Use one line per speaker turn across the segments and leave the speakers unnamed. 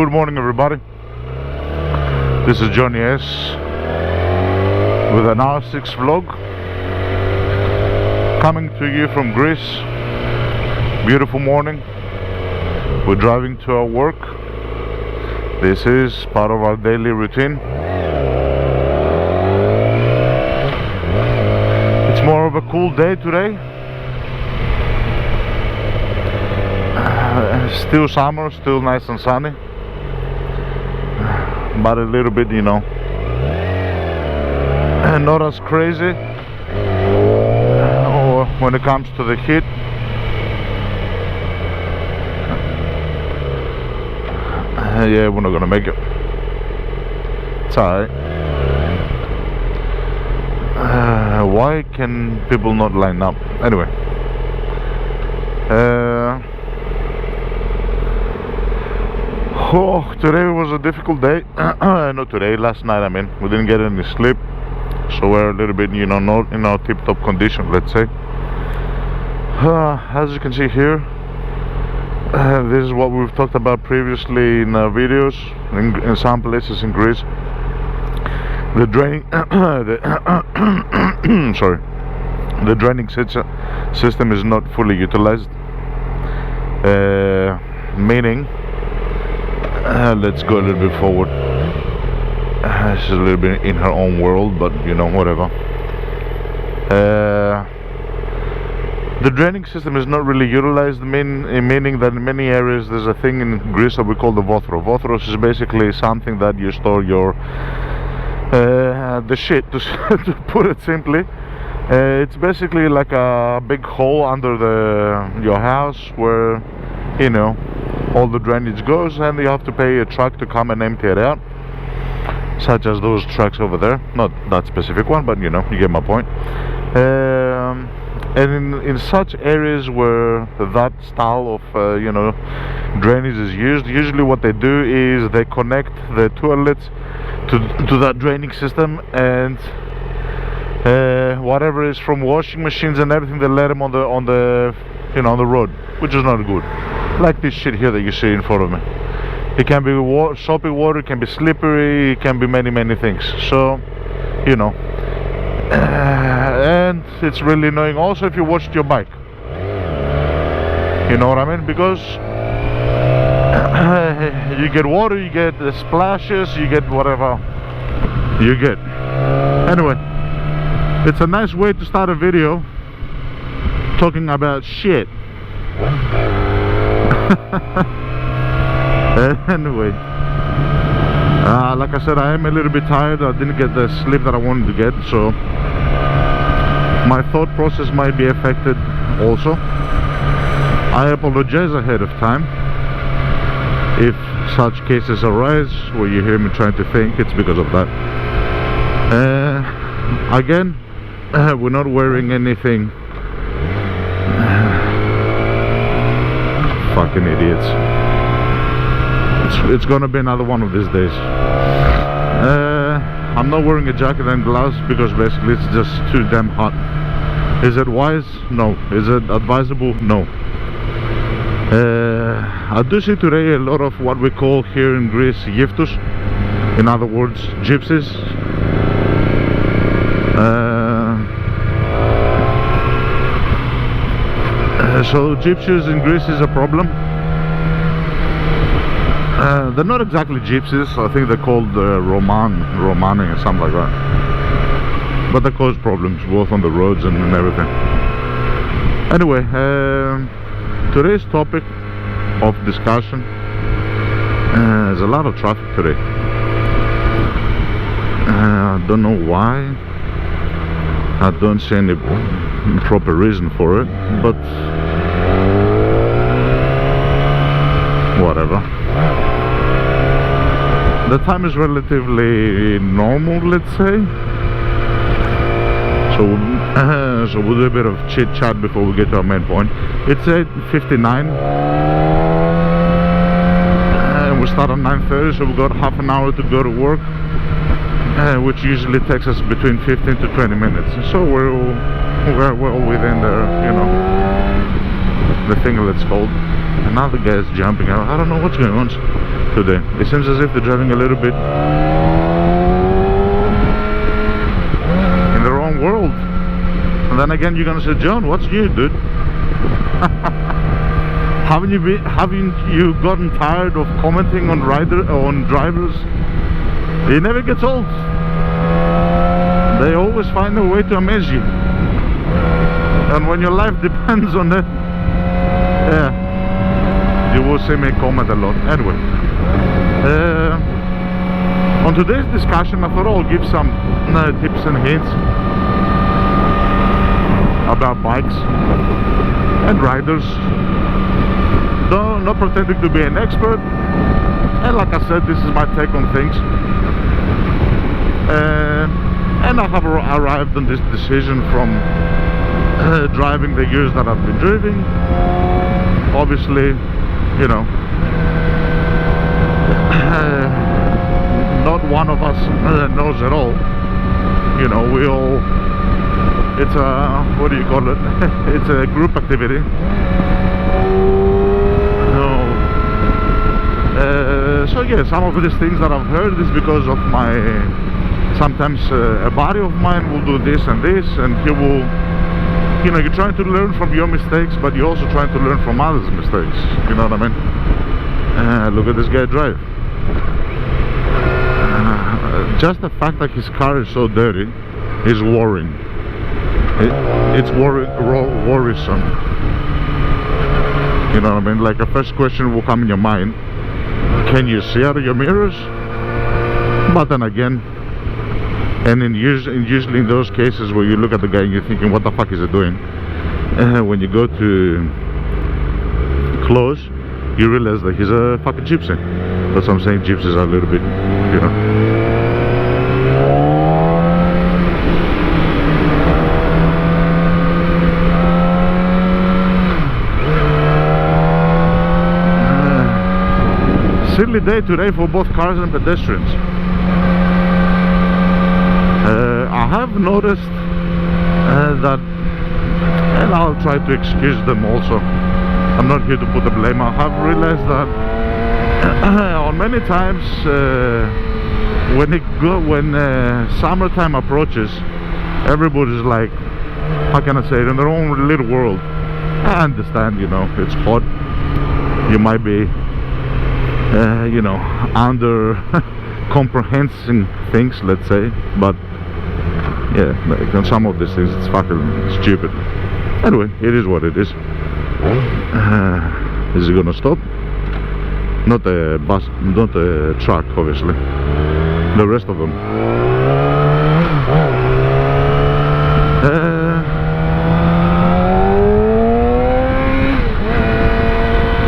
Good morning, everybody. This is Johnny S with an R6 vlog coming to you from Greece. Beautiful morning. We're driving to our work. This is part of our daily routine. It's more of a cool day today. Still summer, still nice and sunny, but a little bit, not as crazy or when it comes to the heat. Yeah, we're not gonna make it. It's alright. Why can people not line up? Anyway, today was a difficult day. Not today, last night. I mean, we didn't get any sleep, so we're a little bit, not in our tip-top condition, let's say. As you can see here, this is what we've talked about previously in our videos in some places in Greece. The draining, the draining system is not fully utilized. Meaning, let's go a little bit forward. She's a little bit in her own world, but whatever. The draining system is not really utilized, meaning that in many areas there's a thing in Greece that we call the vothro. Vothros is basically something that you store your the shit, to put it simply. It's basically like a big hole under your house where all the drainage goes, and you have to pay a truck to come and empty it out, such as those trucks over there. Not that specific one, but you get my point. And in such areas where that style of drainage is used, usually what they do is they connect the toilets to that draining system, and whatever is from washing machines and everything, they let them on the road, which is not good. Like this shit here that you see in front of me. It can be soapy water, it can be slippery, it can be many things. So and it's really annoying also if you watched your bike. You know what I mean? Because you get water, you get the splashes, you get whatever you get. Anyway, it's a nice way to start a video talking about shit. Anyway, like I said, I am a little bit tired. I didn't get the sleep that I wanted to get, so my thought process might be affected also. I apologize ahead of time if such cases arise where you hear me trying to think. It's because of that. Again, we're not wearing anything. Fucking idiots. It's gonna be another one of these days. I'm not wearing a jacket and gloves because basically it's just too damn hot. Is it wise? No. Is it advisable? No. I do see today a lot of what we call here in Greece gyptos, in other words gypsies. So gypsies in Greece is a problem. They're not exactly gypsies. I think they're called Romani or something like that. But they cause problems both on the roads and everything. Anyway, today's topic of discussion, there's a lot of traffic today. I don't know why. I don't see any proper reason for it, but whatever. The time is relatively normal, let's say. So we'll do a bit of chit chat before we get to our main point. It's 8:59 and we start at 9:30, so we've got half an hour to go to work, which usually takes us between 15 to 20 minutes. So we're well within the thing that's called. Another guy's jumping out. I don't know what's going on. today. It seems as if they're driving a little bit in the wrong world. And then again, you're gonna say, John, what's new, dude? Haven't you gotten tired of commenting on drivers? It never gets old. They always find a way to amaze you. And when your life depends on it, yeah, you will see me comment a lot. Anyway, on today's discussion, I thought I'll give some tips and hints about bikes and riders. Though not pretending to be an expert, and like I said, this is my take on things. And I have arrived on this decision from driving the years that I've been driving. Obviously, you know, not one of us knows it all. You know, we all, it's a, what do you call it? It's a group activity. So yeah, some of these things that I've heard is because of my, sometimes a buddy of mine will do this and this, and he will, you know, you're trying to learn from your mistakes, but you're also trying to learn from others' mistakes. You know what I mean? Look at this guy drive. Just the fact that his car is so dirty is worrying. It's worrisome. You know what I mean? Like, a first question will come in your mind: can you see out of your mirrors? But then again, and usually in those cases where you look at the guy and you're thinking, what the fuck is he doing? When you go to close, you realize that he's a fucking gypsy. That's what I'm saying, gypsies are a little bit, you know. Silly day today for both cars and pedestrians. I have noticed that, and I'll try to excuse them also, I'm not here to put the blame. I have realized that on many times when summertime approaches, everybody's like, how can I say it, in their own little world. I understand, you know, it's hot, you might be you know, under comprehending things, let's say, but yeah, like on some of these things it's fucking stupid. Anyway, it is what it is. Is it gonna stop? Not a bus, not a truck, obviously. The rest of them.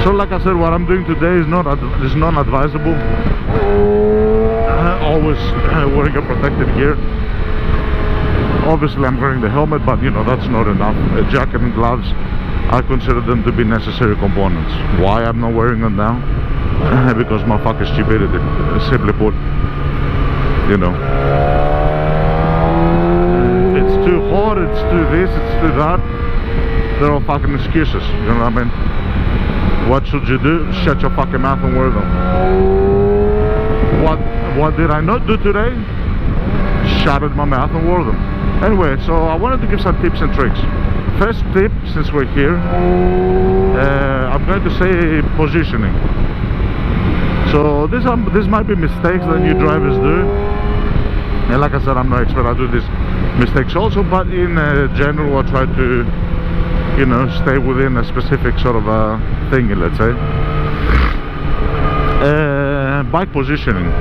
So like I said, what I'm doing today is non-advisable. Always wearing a protective gear. Obviously I'm wearing the helmet, but you know, that's not enough. A jacket and gloves, I consider them to be necessary components. Why I'm not wearing them now? Because my fucking stupidity, simply put. You know, it's too hot, it's too this, it's too that. They're all fucking excuses, you know what I mean? What should you do? Shut your fucking mouth and wear them. What did I not do today? Shut my mouth and wore them. Anyway, so I wanted to give some tips and tricks. First tip, since we're here, I'm going to say positioning. So these might be mistakes that new drivers do, and like I said, I'm no expert. I do these mistakes also, but in general, I try to, you know, stay within a specific sort of a thing, let's say. Bike positioning.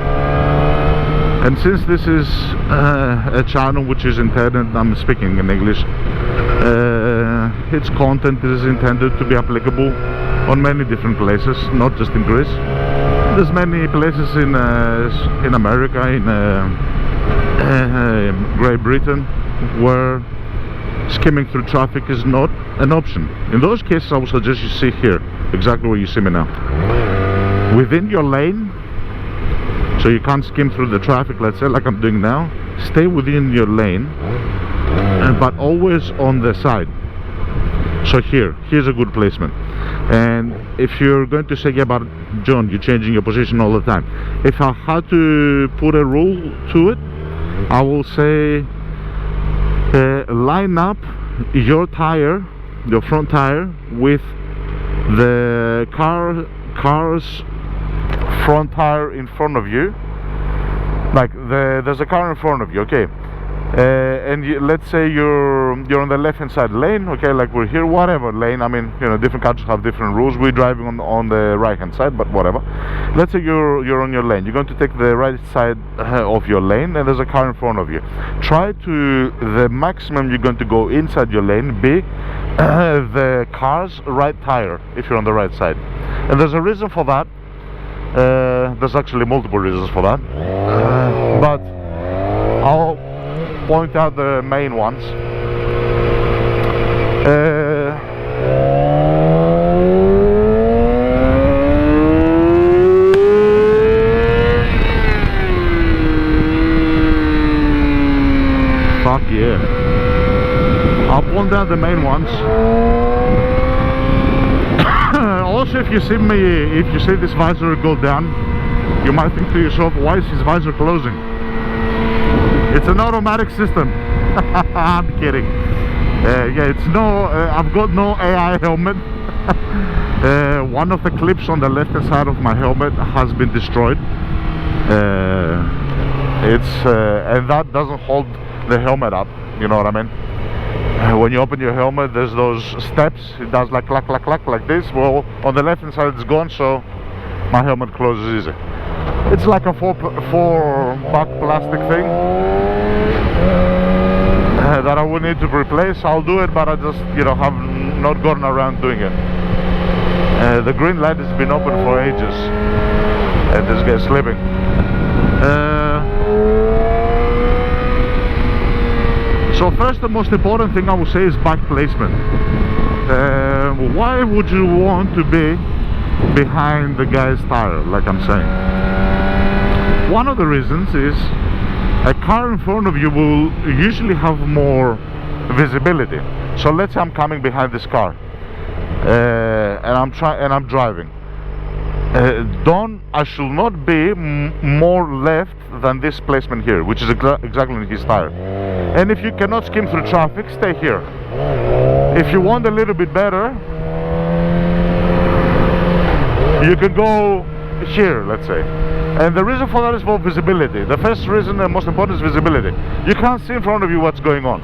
And since this is a channel which is intended, I'm speaking in English, its content is intended to be applicable on many different places, not just in Greece. There's many places in America, in Great Britain, where skimming through traffic is not an option. In those cases, I would suggest you see here, exactly where you see me now. Within your lane, so you can't skim through the traffic, let's say, like I'm doing now. Stay within your lane, but always on the side. So here's a good placement. And if you're going to say, yeah, but John, you're changing your position all the time. If I had to put a rule to it, I will say line up your tire, your front tire, with the car's front tire in front of you. Like there's a car in front of you, okay, and let's say you're on the left hand side lane, okay, like we're here, whatever lane. I mean, you know, different countries have different rules. We're driving on the right hand side, but whatever. Let's say you're on your lane. You're going to take the right side of your lane, and there's a car in front of you. Try to the maximum you're going to go inside your lane be the car's right tire if you're on the right side. And there's a reason for that. There's actually multiple reasons for that, but I'll point out the main ones. Fuck yeah. I'll point out the main ones. Also, if you see this visor go down, you might think to yourself, why is his visor closing? It's an automatic system. I'm kidding. Yeah, it's no. I've got no AI helmet. One of the clips on the left hand side of my helmet has been destroyed. And that doesn't hold the helmet up. You know what I mean? When you open your helmet, there's those steps. It does like clack, clack, clack, like this. Well, on the left hand side it's gone, so my helmet closes easy. It's like a four back plastic thing that I would need to replace. I'll do it, but I just, you know, have not gotten around doing it. The green light has been open for ages, and this guy's slipping. So first, the most important thing I would say is back placement. Why would you want to be behind the guy's tire, like I'm saying? One of the reasons is a car in front of you will usually have more visibility. So let's say I'm coming behind this car, and I'm driving. I should not be more left than this placement here, which is exactly in his tire. And if you cannot skim through traffic, stay here. If you want a little bit better, you can go here, let's say. And the reason for that is for visibility. The first reason and most important is visibility. You can't see in front of you what's going on.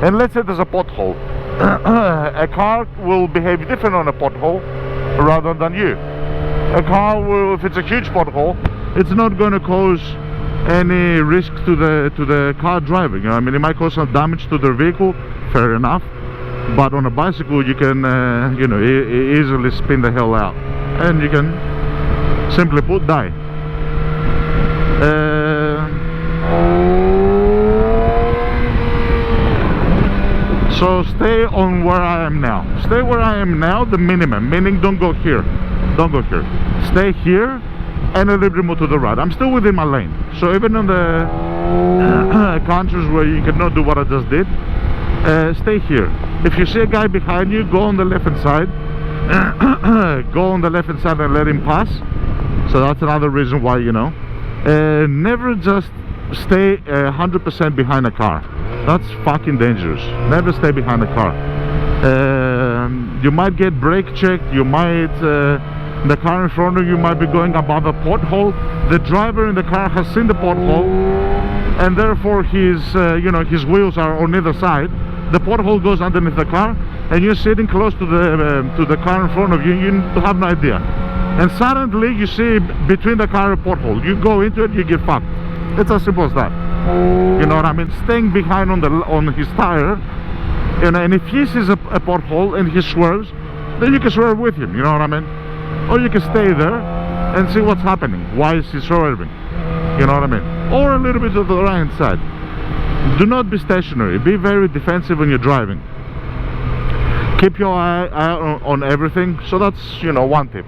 And let's say there's a pothole. A car will behave different on a pothole rather than you. A car will, if it's a huge pothole, it's not going to cause any risk to the car driving. You know, I mean, it might cause some damage to their vehicle, fair enough, but on a bicycle you can you know, easily spin the hell out, and you can simply put die. So stay on where I am now. Stay where I am now, the minimum, meaning don't go here. Don't go here. Stay here and a little bit more to the right. I'm still within my lane. So even on the countries where you cannot do what I just did, stay here. If you see a guy behind you, go on the left hand side. Go on the left hand side and let him pass. So that's another reason why, you know, never just stay 100% behind a car. That's fucking dangerous. Never stay behind a car. You might get brake checked. You might the car in front of you might be going above a pothole. The driver in the car has seen the pothole, and therefore his you know, his wheels are on either side. The pothole goes underneath the car, and you're sitting close to the car in front of you. You have no idea, and suddenly you see between the car and pothole. You go into it, you get fucked. It's as simple as that. You know what I mean? Staying behind on his tire, you know, and if he sees a pothole and he swerves, then you can swerve with him. You know what I mean? Or you can stay there and see what's happening. Why is he swerving? You know what I mean? Or a little bit to the right hand side. Do not be stationary. Be very defensive when you're driving. Keep your eye on everything. So that's, you know, one tip.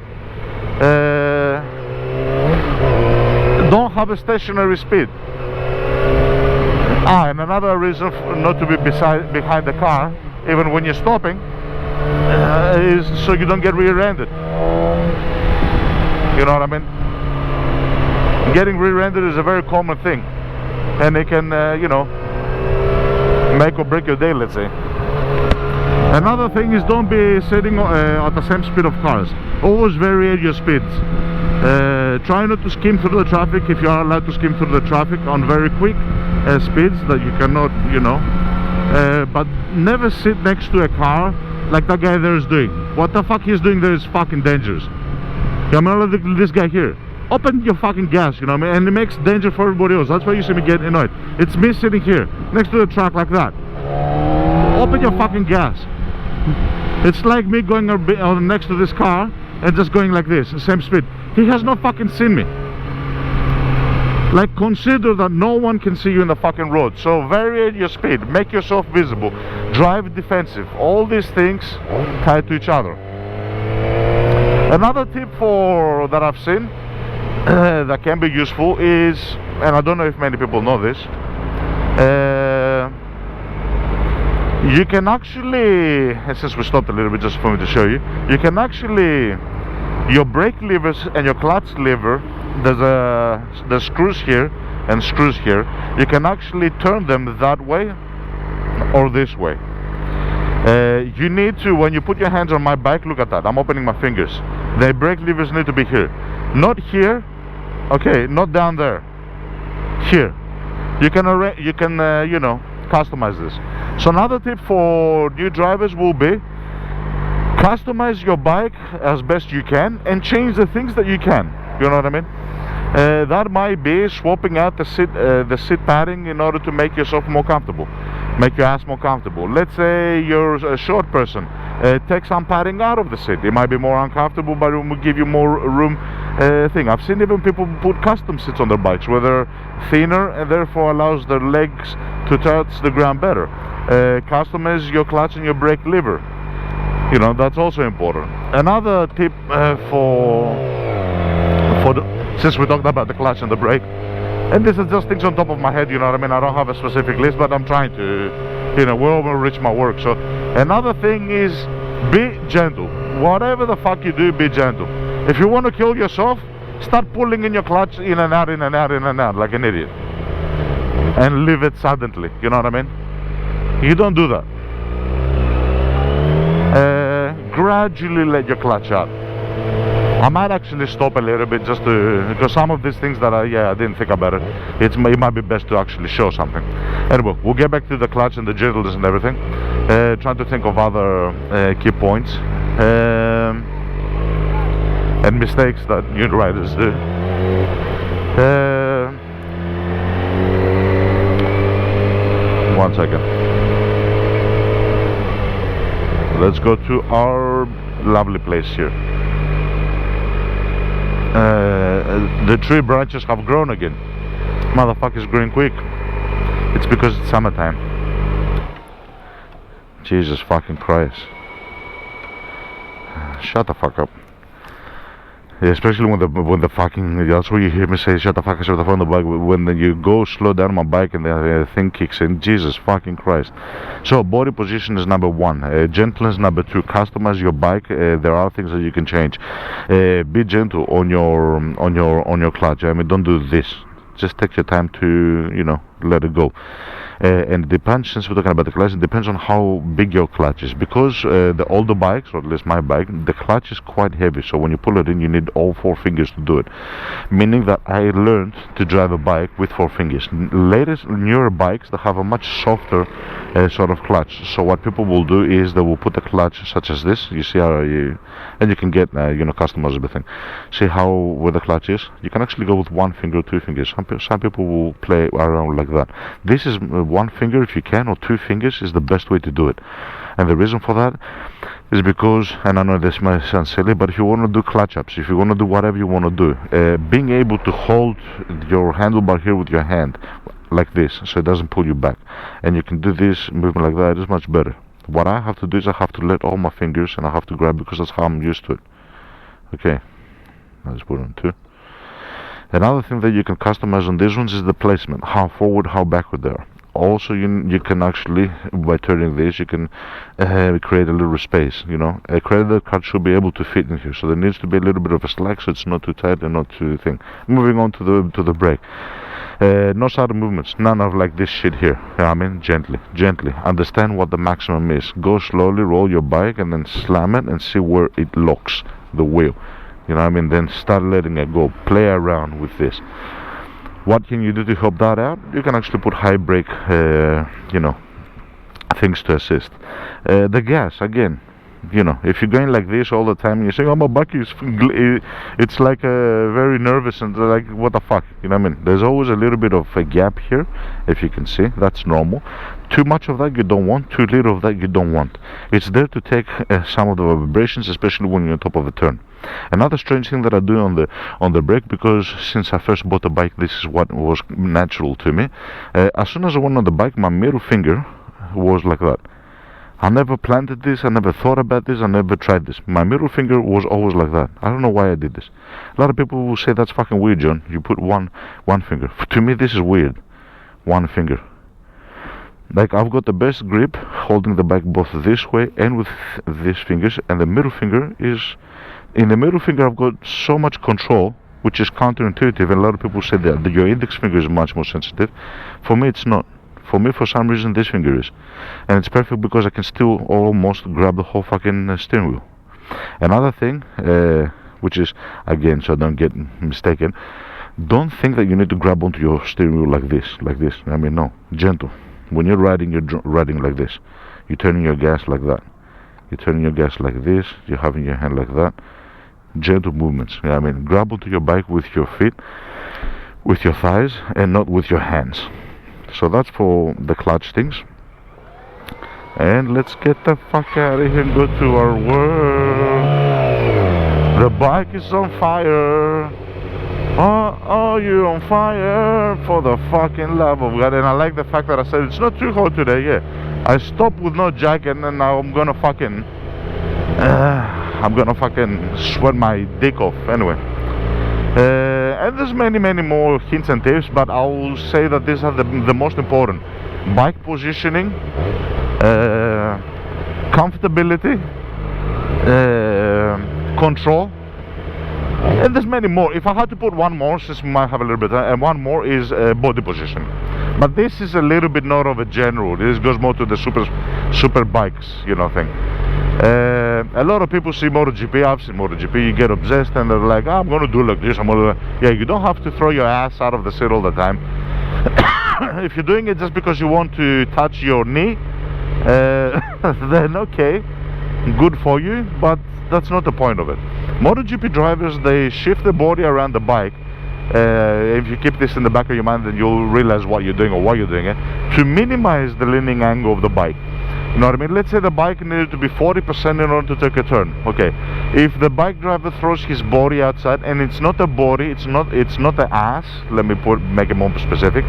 Don't have a stationary speed. And another reason not to be behind the car, even when you're stopping, is so you don't get rear-ended. You know what I mean? Getting rear-ended is a very common thing, and it can, you know, make or break your day, let's say. Another thing is, don't be sitting at the same speed of cars. Always vary your speeds. Try not to skim through the traffic if you are allowed to skim through the traffic on very quick speeds that you cannot, you know. But never sit next to a car like that guy there is doing. What the fuck he's doing there is fucking dangerous. I'm not like this guy here. Open your fucking gas, you know what I mean? And it makes danger for everybody else. That's why you see me get annoyed. It's me sitting here next to the truck like that. Open your fucking gas. It's like me going next to this car and just going like this, same speed. He has not fucking seen me. Like, consider that no one can see you in the fucking road. So vary your speed, make yourself visible, drive defensive. All these things tied to each other. Another tip that I've seen that can be useful is, and I don't know if many people know this, you can actually, and since we stopped a little bit just for me to show you, you can actually, your brake levers and your clutch lever, there's screws here and screws here, you can actually turn them that way or this way. You need to, when you put your hands on my bike, look at that, I'm opening my fingers. The brake levers need to be here, not here, okay, not down there, here. You can you know, customize this. So another tip for new drivers will be, customize your bike as best you can and change the things that you can. You know what I mean? That might be swapping out the seat padding in order to make yourself more comfortable, make your ass more comfortable. Let's say you're a short person, take some padding out of the seat. It might be more uncomfortable, but it will give you more room. I've seen even people put custom seats on their bikes where they're thinner and therefore allows their legs to touch the ground better. Customize your clutch and your brake lever. You know, that's also important. Another tip since we talked about the clutch and the brake, and this is just things on top of my head, you know what I mean? I don't have a specific list, but I'm trying to, you know, we're overreach my work. So another thing is, be gentle. Whatever the fuck you do, be gentle. If you want to kill yourself, start pulling in your clutch in and out, in and out, in and out, like an idiot, and leave it suddenly, you know what I mean? You don't do that. Gradually let your clutch out. I might actually stop a little bit just to, because some of these things that I didn't think about it. It might be best to actually show something. Anyway, we'll get back to the clutch and the gentleness and everything. Trying to think of other key points and mistakes that new riders do. One second. Let's go to our lovely place here. The tree branches have grown again. Motherfucker's growing quick. It's because it's summertime. Jesus fucking Christ. Shut the fuck up. Yeah, especially when the fucking, that's where you hear me say shut the fuck up, shut the fuck on the bike. When you go slow down my bike and the thing kicks in. Jesus fucking Christ. So body position is number one, gentleness number two. Customize your bike. There are things that you can change. Be gentle on your clutch. I mean, don't do this. Just take your time to, you know, let it go. And it depends, since we're talking about the clutch, it depends on how big your clutch is. Because the older bikes, or at least my bike, the clutch is quite heavy. So when you pull it in, you need all 4 fingers to do it. Meaning that I learned to drive a bike with 4 fingers. Latest, newer bikes, they have a much softer sort of clutch. So what people will do is they will put a clutch such as this. You see how and you can get, you know, customize everything. See how, where the clutch is? You can actually go with 1 finger or 2 fingers. Some people will play around like that. This is 1 finger if you can, or 2 fingers is the best way to do it. And the reason for that is because, and I know this might sound silly, but if you want to do clutch ups, if you want to do whatever you want to do, being able to hold your handlebar here with your hand like this, so it doesn't pull you back, and you can do this movement like that, is much better. What I have to do is I have to let all my fingers and I have to grab, because that's how I'm used to it. Okay, let's put it on 2. Another thing that you can customize on these ones is the placement, how forward, how backward they are. also you can actually, by turning this, you can create a little space. You know, a credit card should be able to fit in here, so there needs to be a little bit of a slack, so it's not too tight and not too thin. Moving on to the brake. No sudden movements, none of like this shit here. I mean, gently. Understand what the maximum is. Go slowly, roll your bike, and then slam it and see where it locks the wheel. You know what I mean? Then start letting it go. Play around with this. What can you do to help that out? You can actually put high brake, you know, things to assist. The gas, again. You know, if you're going like this all the time and you're saying, oh, my bike is, it's like very nervous and like, what the fuck, you know what I mean? There's always a little bit of a gap here, if you can see. That's normal. Too much of that you don't want, too little of that you don't want. It's there to take some of the vibrations, especially when you're on top of a turn. Another strange thing that I do on the brake, because since I first bought a bike, this is what was natural to me. As soon as I went on the bike, my middle finger was like that. I never planted this, I never thought about this, I never tried this. My middle finger was always like that. I don't know why I did this. A lot of people will say that's fucking weird, John. You put one finger. To me, this is weird. One finger. Like, I've got the best grip holding the bike both this way and with these fingers, and the middle finger is... In the middle finger, I've got so much control, which is counterintuitive, and a lot of people say that your index finger is much more sensitive. For me, it's not. For me, for some reason, this finger is. And it's perfect because I can still almost grab the whole fucking steering wheel. Another thing, which is, again, so I don't get mistaken, don't think that you need to grab onto your steering wheel like this. I mean, no, gentle. When you're riding like this. You're turning your gas like that. You're turning your gas like this. You're having your hand like that. Gentle movements. You know what I mean? Grab onto your bike with your feet, with your thighs, and not with your hands. So that's for the clutch things. And let's get the fuck out of here and go to our work. The bike is on fire. Oh, you're on fire, for the fucking love of God. And I like the fact that I said it's not too hot today. Yeah, I stopped with no jacket, and now I'm gonna fucking sweat my dick off anyway. And there's many more hints and tips, but I'll say that these are the most important. Bike positioning, comfortability, control, and there's many more. If I had to put one more, since we might have a little bit, and one more is body position. But this is a little bit more of a general. This goes more to the super bikes, you know, thing. A lot of people see MotoGP. I've seen MotoGP. You get obsessed and they're like, oh, I'm gonna do like this. Yeah, you don't have to throw your ass out of the seat all the time. If you're doing it just because you want to touch your knee, then okay, good for you, but that's not the point of it. MotoGP drivers, they shift the body around the bike. If you keep this in the back of your mind, then you'll realize what you're doing or why you're doing it, to minimize the leaning angle of the bike. You know what I mean? Let's say the bike needed to be 40% in order to take a turn. Okay, if the bike driver throws his body outside, and it's not the body, it's not the ass, let me make it more specific,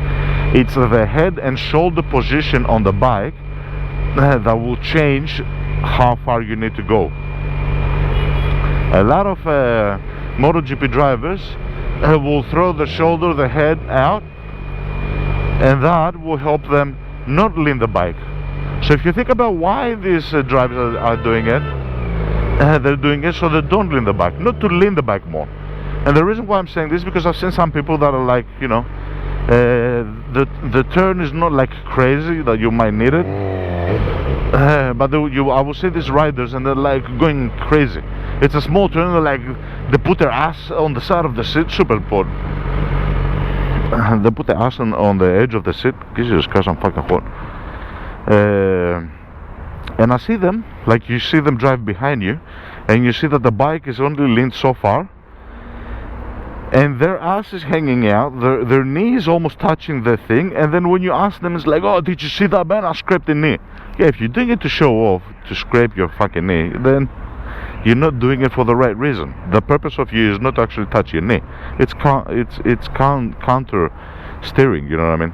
it's the head and shoulder position on the bike that will change how far you need to go. A lot of MotoGP drivers will throw the shoulder, the head out, and that will help them not lean the bike. So if you think about why these drivers are doing it, they're doing it so they don't lean the bike, not to lean the bike more. And the reason why I'm saying this is because I've seen some people that are like, you know, the turn is not like crazy that you might need it, but I will see these riders and they're like going crazy. It's a small turn, they're like, they put their ass on the side of the seat, super important. They put their ass on the edge of the seat. Jesus Christ, I'm fucking hot. And I see them, like you see them drive behind you, and you see that the bike is only leaned so far, and their ass is hanging out, their knee is almost touching the thing, and then when you ask them, it's like, oh, did you see that, man? I scraped the knee. Yeah, if you're doing it to show off, to scrape your fucking knee, then you're not doing it for the right reason. The purpose of you is not to actually touch your knee. It's counter steering, you know what I mean?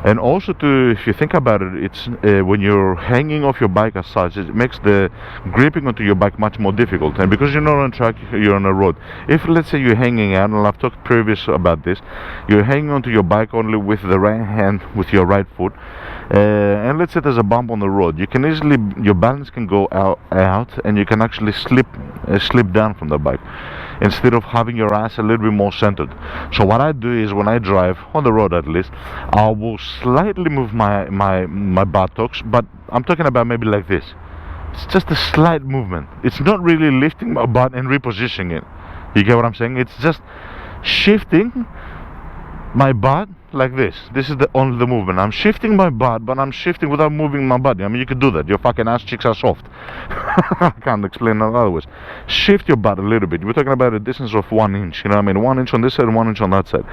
And also, if you think about it, it's when you're hanging off your bike as such, it makes the gripping onto your bike much more difficult. And because you're not on track, you're on a road. If, let's say, you're hanging out, and I've talked previous about this, you're hanging onto your bike only with the right hand, with your right foot, and let's say there's a bump on the road, you can easily, your balance can go out, and you can actually slip down from the bike, instead of having your ass a little bit more centered. So what I do is, when I drive on the road, at least, I will slightly move my buttocks, but I'm talking about maybe like this. It's just a slight movement. It's not really lifting my butt and repositioning it. You get what I'm saying? It's just shifting my butt like this. This is the only the movement. I'm shifting my butt, but I'm shifting without moving my body. I mean, you could do that. Your fucking ass cheeks are soft. I can't explain it otherwise. Shift your butt a little bit. We're talking about a distance of 1 inch. You know what I mean? 1 inch on this side, 1 inch on that side,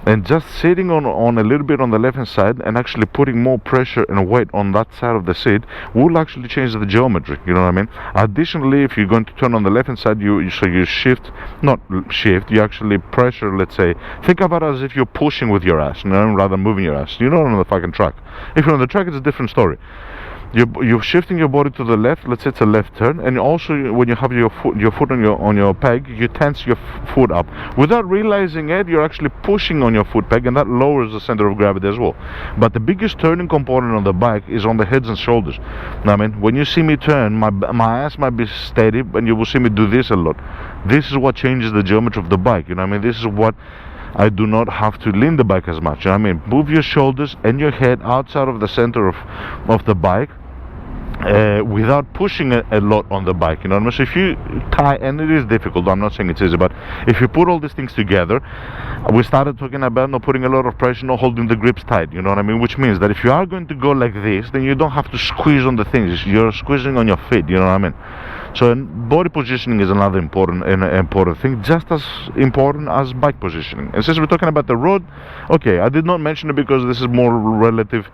and just sitting on a little bit on the left hand side, and actually putting more pressure and weight on that side of the seat will actually change the geometry. You know what I mean? Additionally, if you're going to turn on the left hand side, you shift, not shift. You actually pressure. Let's say, think about it as if you're pushing with your ass, rather than moving your ass. You're not on the fucking track. If you're on the track, it's a different story. You're shifting your body to the left. Let's say it's a left turn, and also when you have your foot on your peg, you tense your foot up without realizing it. You're actually pushing on your foot peg, and that lowers the center of gravity as well. But the biggest turning component on the bike is on the heads and shoulders. I mean, when you see me turn, my ass might be steady, and you will see me do this a lot. This is what changes the geometry of the bike. You know what I mean? This is what I do not have to lean the bike as much. You know what I mean? Move your shoulders and your head outside of the center of the bike, without pushing a lot on the bike. You know what I mean? So if you tie, and it is difficult, I'm not saying it's easy, but if you put all these things together, we started talking about not putting a lot of pressure, not holding the grips tight. You know what I mean? Which means that if you are going to go like this, then you don't have to squeeze on the things. You're squeezing on your feet. You know what I mean? So body positioning is another important thing, just as important as bike positioning. And since we're talking about the road, okay, I did not mention it because this is more relative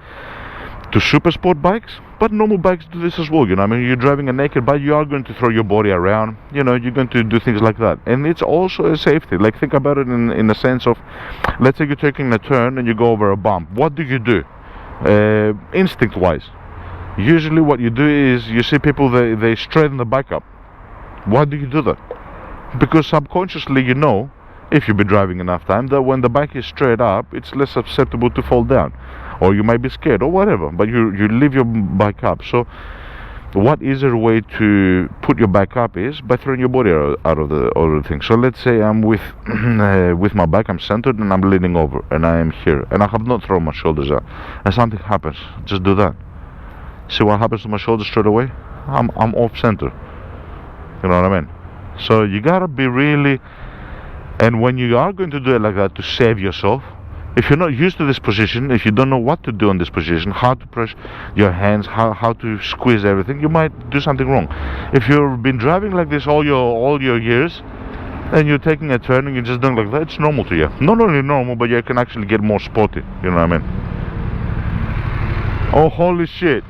to super sport bikes, but normal bikes do this as well. You know, I mean, you're driving a naked bike, you are going to throw your body around. You know, you're going to do things like that, and it's also a safety. Like, think about it in the sense of, let's say you're taking a turn and you go over a bump. What do? Instinct-wise, usually what you do is you see people, they straighten the bike up. Why do you do that? Because subconsciously, you know, if you've been driving enough time, that when the bike is straight up, it's less susceptible to fall down, or you might be scared or whatever, but you leave your bike up. So what easier way to put your bike up is by throwing your body out of the thing. So let's say I'm with my bike, I'm centered, and I'm leaning over, and I am here, and I have not thrown my shoulders out, and something happens. Just do that. See what happens to my shoulders straight away? I'm off center. You know what I mean? So you gotta be really, and when you are going to do it like that to save yourself, if you're not used to this position, if you don't know what to do in this position, how to press your hands, how to squeeze everything, you might do something wrong. If you've been driving like this all your years, and you're taking a turn and you're just doing like that, it's normal to you. Not only normal, but you can actually get more sporty. You know what I mean? Oh, holy shit.